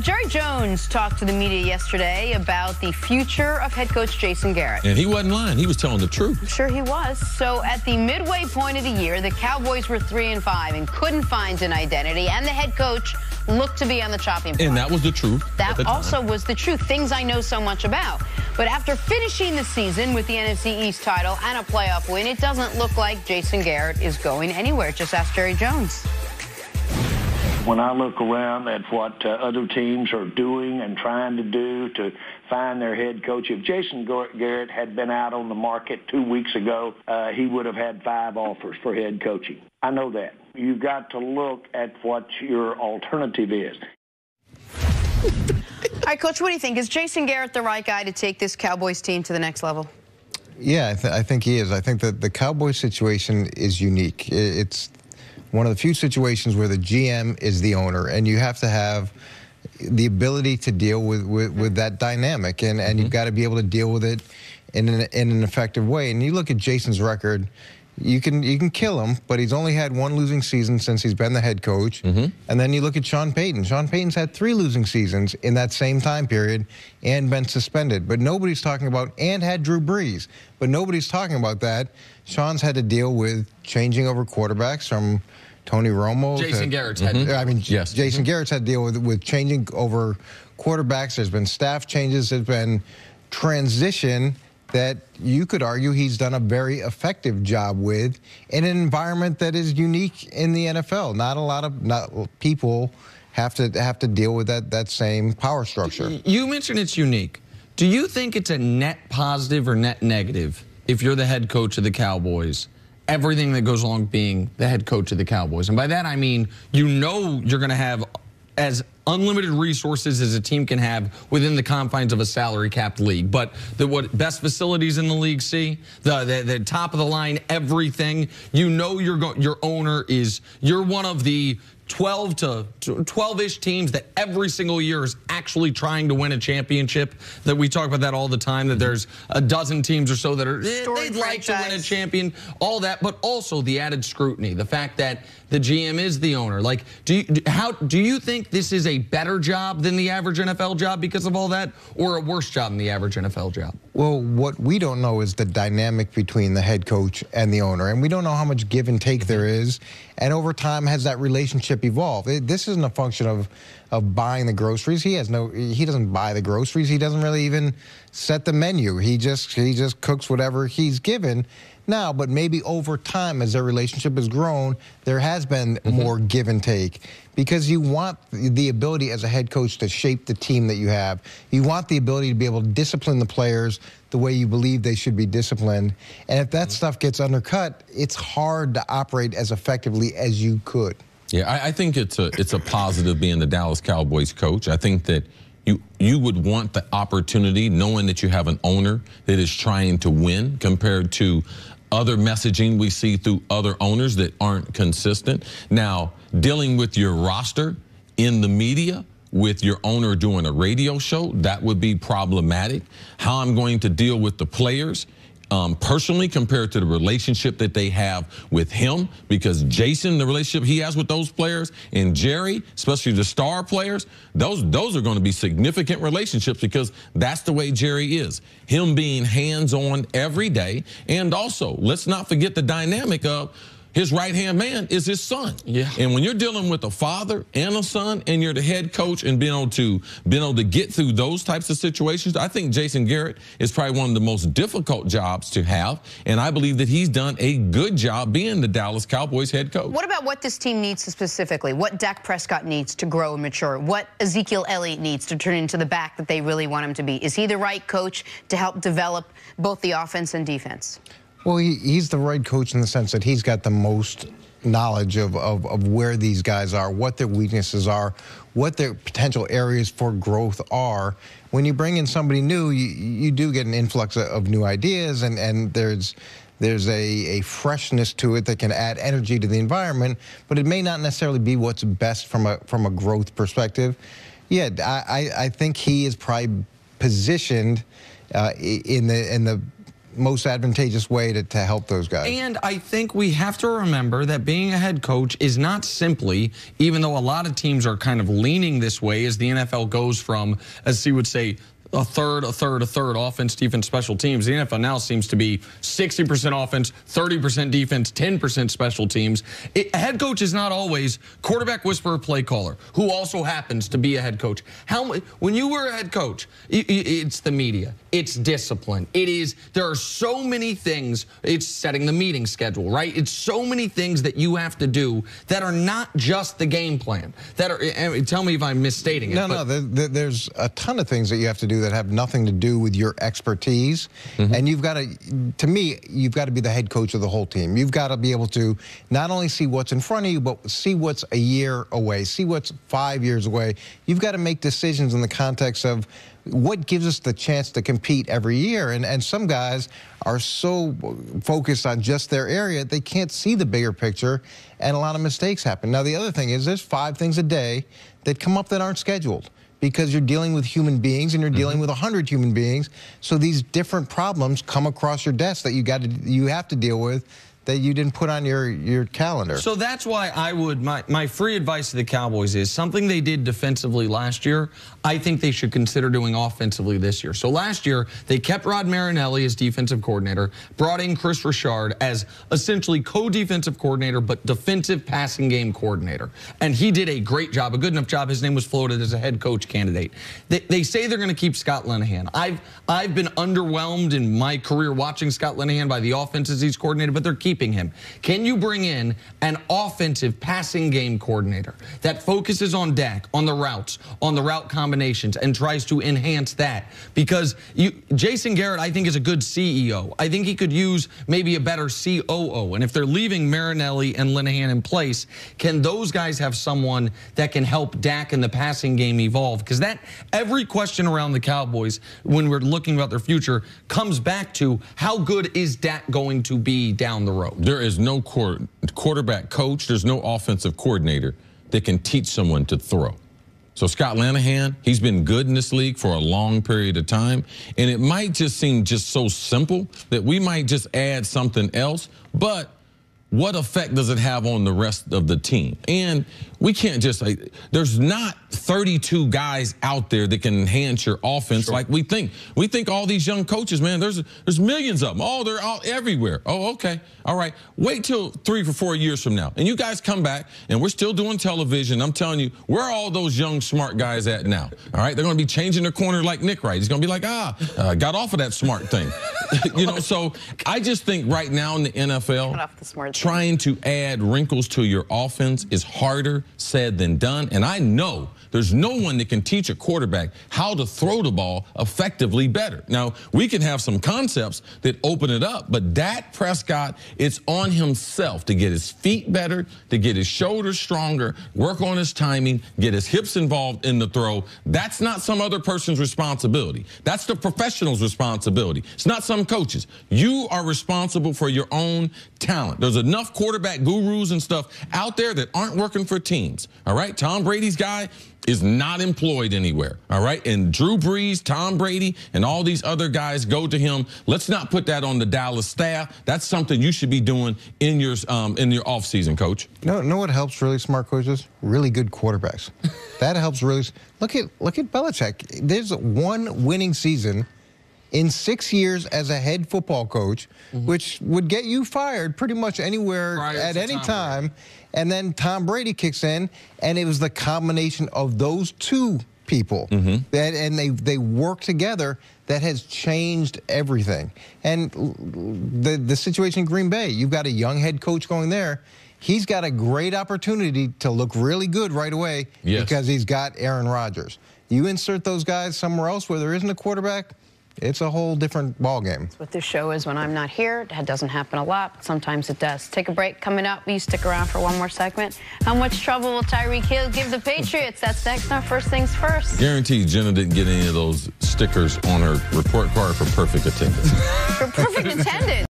Jerry Jones talked to the media yesterday about the future of head coach Jason Garrett. And he wasn't lying. He was telling the truth. I'm sure he was. So at the midway point of the year, the Cowboys were 3-5 and couldn't find an identity, and the head coach looked to be on the chopping block. And that was the truth. That also was the truth. Things I know so much about. But after finishing the season with the NFC East title and a playoff win, it doesn't look like Jason Garrett is going anywhere. Just ask Jerry Jones. When I look around at what other teams are doing and trying to do to find their head coach, if Jason Garrett had been out on the market 2 weeks ago, he would have had 5 offers for head coaching. I know that. You've got to look at what your alternative is. All right, Coach, what do you think? Is Jason Garrett the right guy to take this Cowboys team to the next level? Yeah, I think he is. I think that the Cowboys situation is unique. It's one of the few situations where the GM is the owner, and you have to have the ability to deal with that dynamic, and you've got to be able to deal with it in an effective way. And you look at Jason's record, you can kill him, but he's only had 1 losing season since he's been the head coach. And then you look at Sean Payton. Sean Payton's had 3 losing seasons in that same time period and been suspended. But nobody's talking about, and had Drew Brees, but nobody's talking about that. Sean's had to deal with changing over quarterbacks from Tony Romo. Jason Garrett's had to deal with. Yes. Jason Garrett's had to deal with changing over quarterbacks. There's been staff changes. There's been transition that you could argue he's done a very effective job with in an environment that is unique in the NFL. Not a lot of people have to deal with that same power structure. You mentioned it's unique. Do you think it's a net positive or net negative if you're the head coach of the Cowboys? Everything that goes along being the head coach of the Cowboys. And by that I mean, you know you're going to have as unlimited resources as a team can have within the confines of a salary-capped league. But what best facilities in the league see, the top of the line, everything, you know your owner is, you're one of the 12-ish teams that every single year is actually trying to win a championship. That we talk about that all the time, that there's a dozen teams or so that are they'd like to win a champion, all that, but also the added scrutiny, the fact that the GM is the owner. Like, do you think this is a better job than the average NFL job because of all that, or a worse job than the average NFL job? Well, what we don't know is the dynamic between the head coach and the owner, and we don't know how much give and take there is, and over time has that relationship evolved. This isn't a function of buying the groceries. He doesn't buy the groceries. He doesn't really even set the menu. He just cooks whatever he's given. Now, but maybe over time, as their relationship has grown, there has been more give and take, because you want the ability as a head coach to shape the team that you have. You want the ability to be able to discipline the players the way you believe they should be disciplined. And if that stuff gets undercut, it's hard to operate as effectively as you could. Yeah, I think it's a positive being the Dallas Cowboys coach. I think that you would want the opportunity, knowing that you have an owner that is trying to win, compared to other messaging we see through other owners that aren't consistent. Now, dealing with your roster in the media, with your owner doing a radio show, that would be problematic. How I'm going to deal with the players personally compared to the relationship that they have with him, because Jason, the relationship he has with those players, and Jerry, especially the star players, those are going to be significant relationships, because that's the way Jerry is. Him being hands-on every day, and also, let's not forget the dynamic of his right-hand man is his son. Yeah. And when you're dealing with a father and a son, and you're the head coach, and being able to get through those types of situations, I think Jason Garrett is probably one of the most difficult jobs to have. And I believe that he's done a good job being the Dallas Cowboys head coach. What about what this team needs specifically? What Dak Prescott needs to grow and mature? What Ezekiel Elliott needs to turn into the back that they really want him to be? Is he the right coach to help develop both the offense and defense? Well, he's the right coach in the sense that he's got the most knowledge of where these guys are, what their weaknesses are, what their potential areas for growth are. When you bring in somebody new, you do get an influx of new ideas, and there's a freshness to it that can add energy to the environment, but it may not necessarily be what's best from a growth perspective. Yeah, I think he is probably positioned in the most advantageous way to help those guys. And I think we have to remember that being a head coach is not simply, even though a lot of teams are kind of leaning this way as the NFL goes from, as he would say, a third, offense, defense, special teams. The NFL now seems to be 60% offense, 30% defense, 10% special teams. A head coach is not always quarterback whisperer, play caller, who also happens to be a head coach. When you were a head coach, it's the media, it's discipline, there are so many things. It's setting the meeting schedule, right? It's so many things that you have to do that are not just the game plan. Tell me if I'm misstating it. No, there's a ton of things that you have to do that have nothing to do with your expertise. And you've got to me, you've got to be the head coach of the whole team. You've got to be able to not only see what's in front of you, but see what's a year away, see what's 5 years away. You've got to make decisions in the context of what gives us the chance to compete every year. And some guys are so focused on just their area, they can't see the bigger picture, and a lot of mistakes happen. Now, the other thing is there's 5 things a day that come up that aren't scheduled, because you're dealing with human beings and you're dealing with 100 human beings. So these different problems come across your desk that you have to deal with that you didn't put on your calendar. So that's why I would, my free advice to the Cowboys is something they did defensively last year, I think they should consider doing offensively this year. So last year, they kept Rod Marinelli as defensive coordinator, brought in Chris Richard as essentially co-defensive coordinator, but defensive passing game coordinator. And he did a great job, a good enough job. His name was floated as a head coach candidate. They say they're going to keep Scott Linehan. I've been underwhelmed in my career watching Scott Linehan by the offenses he's coordinated, but they're keeping him. Can you bring in an offensive passing game coordinator that focuses on Dak, on the routes, on the route combinations, and tries to enhance that? Because Jason Garrett, I think, is a good CEO. I think he could use maybe a better COO. And if they're leaving Marinelli and Linehan in place, can those guys have someone that can help Dak and the passing game evolve? Because every question around the Cowboys, when we're looking about their future, comes back to how good is Dak going to be down the road? There is no quarterback coach, there's no offensive coordinator that can teach someone to throw. So Scott Linehan, he's been good in this league for a long period of time, and it might just seem just so simple that we might just add something else, but what effect does it have on the rest of the team? And we can't just like, there's not 32 guys out there that can enhance your offense like we think. We think all these young coaches, man, there's millions of them. Oh, they're all everywhere. Oh, okay. All right. Wait till 3 or 4 years from now. And you guys come back and we're still doing television. I'm telling you, where are all those young smart guys at now? All right. They're going to be changing their corner like Nick Wright. He's going to be like, got off of that smart thing. So I just think right now in the NFL, trying to add wrinkles to your offense is harder said than done. And I know there's no one that can teach a quarterback how to throw the ball effectively better. Now, we can have some concepts that open it up, but Dak Prescott, it's on himself to get his feet better, to get his shoulders stronger, work on his timing, get his hips involved in the throw. That's not some other person's responsibility. That's the professional's responsibility. It's not some coaches. You are responsible for your own talent. There's enough quarterback gurus and stuff out there that aren't working for teams. All right? Tom Brady's guy is not employed anywhere, all right? And Drew Brees, Tom Brady, and all these other guys go to him. Let's not put that on the Dallas staff. That's something you should be doing in your offseason, Coach. Know what helps really smart coaches? Really good quarterbacks. That helps really. Look at Belichick. There's one winning season in 6 years as a head football coach, which would get you fired pretty much anywhere at any time. And then Tom Brady kicks in, and it was the combination of those two people and they work together that has changed everything. And the situation in Green Bay, you've got a young head coach going there. He's got a great opportunity to look really good right away because he's got Aaron Rodgers. You insert those guys somewhere else where there isn't a quarterback, it's a whole different ballgame. That's what this show is when I'm not here. That doesn't happen a lot, but sometimes it does. Take a break. Coming up, you stick around for one more segment. How much trouble will Tyreek Hill give the Patriots? That's next on First Things First. Guaranteed Jenna didn't get any of those stickers on her report card for perfect attendance. For perfect attendance.